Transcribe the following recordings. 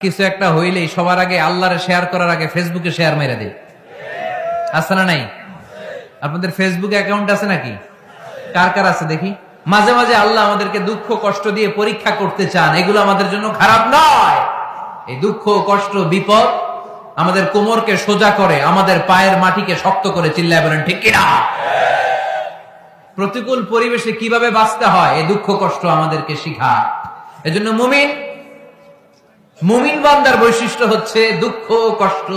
কিছু একটা হইলেই সবার আগে আল্লাহরে শেয়ার করার আগে ফেসবুকে শেয়ার মেরে দেয়। আছে না নাই? আপনাদের ফেসবুকে অ্যাকাউন্ট আছে নাকি? কার কার আছে দেখি। মাঝে মাঝে আল্লাহ আমাদেরকে দুঃখ কষ্ট দিয়ে পরীক্ষা করতে চান, এগুলো আমাদের জন্য খারাপ নয়। এই দুঃখ কষ্ট বিপদ আমাদের কোমরকে সোজা করে, আমাদের পায়ের মাটিকে শক্ত করে। চিল্লায় বলেন ঠিক কিনা? প্রতিকূল পরিবেশে কিভাবে বাঁচতে হয় এই দুঃখ কষ্ট আমাদেরকে শিখায়। এজন্য মুমিন বান্দার বৈশিষ্ট্য হচ্ছে দুঃখ কষ্ট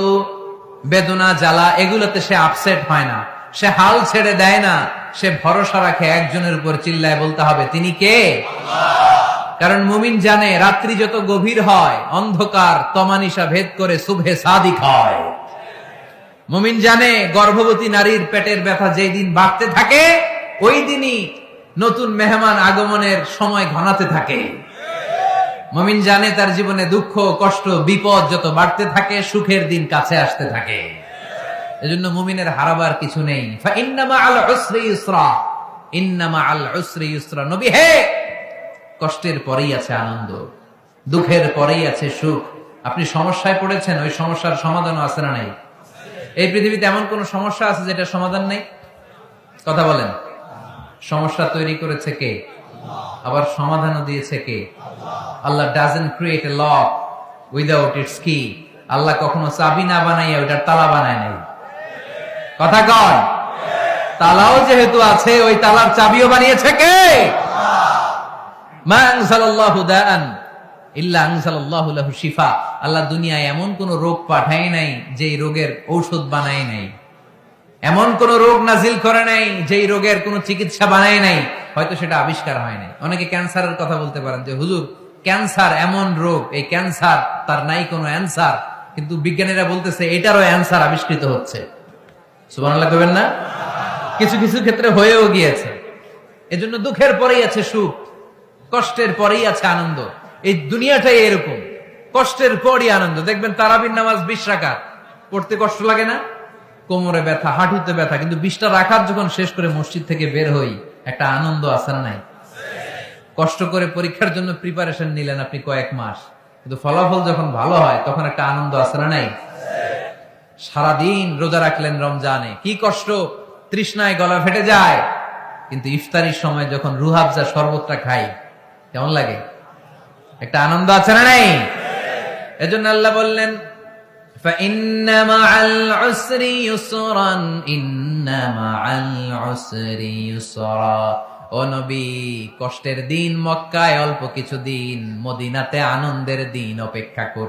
বেদনা জ্বালা এগুলোতে সে আপসেট হয় না, সে হাল ছেড়ে দেয় না, সে ভরসা রাখে একজনের উপর। চিল্লায় বলতে হবে তিনি কে? কারণ মুমিন জানে রাত্রি যত গভীর হয় অন্ধকার তমানিসা ভেদ করে সুবহে সাদিক হয়। মুমিন জানে গর্ভবতী নারীর পেটের ব্যথা যেই দিন বাড়তে থাকে ওই দিনই নতুন মেহমান আগমনের সময় ঘনাতে থাকে। মুমিন জানে তার জীবনে দুঃখ কষ্ট বিপদ যত বাড়তে থাকে সুখের দিন কাছে আসতে থাকে। এজন্য মুমিনের হারাবার কিছু নেই। ফাইন্না মাআল উসরি ইউসরা, ইন্না মাআল উসরি ইউসরা। নবী হে, কষ্টের পরেই আছে আনন্দ, দুঃখের পরেই আছে সুখ। আপনি সমস্যায় পড়েছেন, ওই সমস্যার সমাধানও আছে না নাই? এই পৃথিবীতে এমন কোন সমস্যা আছে যেটা সমাধান নেই? কথা বলেন। সমস্যা তৈরি করেছে কে? আবার সমাধানও দিয়েছে কে? আল্লাহ doesn't create a lock without its key. আল্লাহ কখনো চাবি না বানাইয়া ওইটার তালা বানায় নাই। কথা কন। তালাও যেহেতু আছে ওই তালার চাবিও বানিয়েছে কে? মা আনজালাল্লাহু দাআন ইল্লা আনজালাল্লাহু লাহু শিফা। আল্লাহ দুনিয়ায় এমন কোন রোগ পাঠায় নাই যেই রোগের ঔষধ বানায় নাই, এমন কোন রোগ নাজিল করে নাই যেই রোগের কোন চিকিৎসা বানায় নাই, হয়তো সেটা আবিষ্কার হয় নাই। অনেকে ক্যান্সারের কথা বলতে পারেন যে হুজুর ক্যান্সার এমন রোগ, এই ক্যান্সার তার নাই কোনো অ্যান্সার, কিন্তু বিজ্ঞানীরা বলতেছে এটারও অ্যান্সার আবিষ্কৃত হচ্ছে। সুবহানাল্লাহ কইবেন না? কিছু কিছু ক্ষেত্রে হয়েও গিয়েছে। এজন্য দুঃখের পরেই আছে সুখ, কষ্টের পরেই আছে আনন্দ। এই দুনিয়াটাই এরকম, কষ্টের পরই আনন্দ। দেখবেন তারাবির নামাজ 20 রাকাত পড়তে কষ্ট লাগে না? কোমরে ব্যথা, হাঁটুতে ব্যথা, কিন্তু 20টা রাকাত যখন শেষ করে মসজিদ থেকে বের হই একটা আনন্দ আছে না নাই? কষ্ট করে পরীক্ষার জন্য প্রিপারেশন নিলেন আপনি কয়েক মাস, কিন্তু ফলাফল যখন ভালো হয় তখন একটা আনন্দ আছে না নাই? সারাদিন রোজা রাখলেন রমজানে, কি কষ্ট, তৃষ্ণায় গলা ফেটে যায়, কিন্তু ইফতারির সময় যখন রুহাবজা শরবতটা খাই কেমন লাগে? একটা আনন্দ আছে না নাই? এজন্য আল্লাহ বললেন فَإِنَّ مَعَ الْعُسْرِ يُسْرًا إِنَّ مَعَ الْعُسْرِ يُسْرًا। ও নবী, কষ্টের দিন মক্কায় অল্প কিছু দিন, মদিনাতে আনন্দের দিন অপেক্ষা করুন।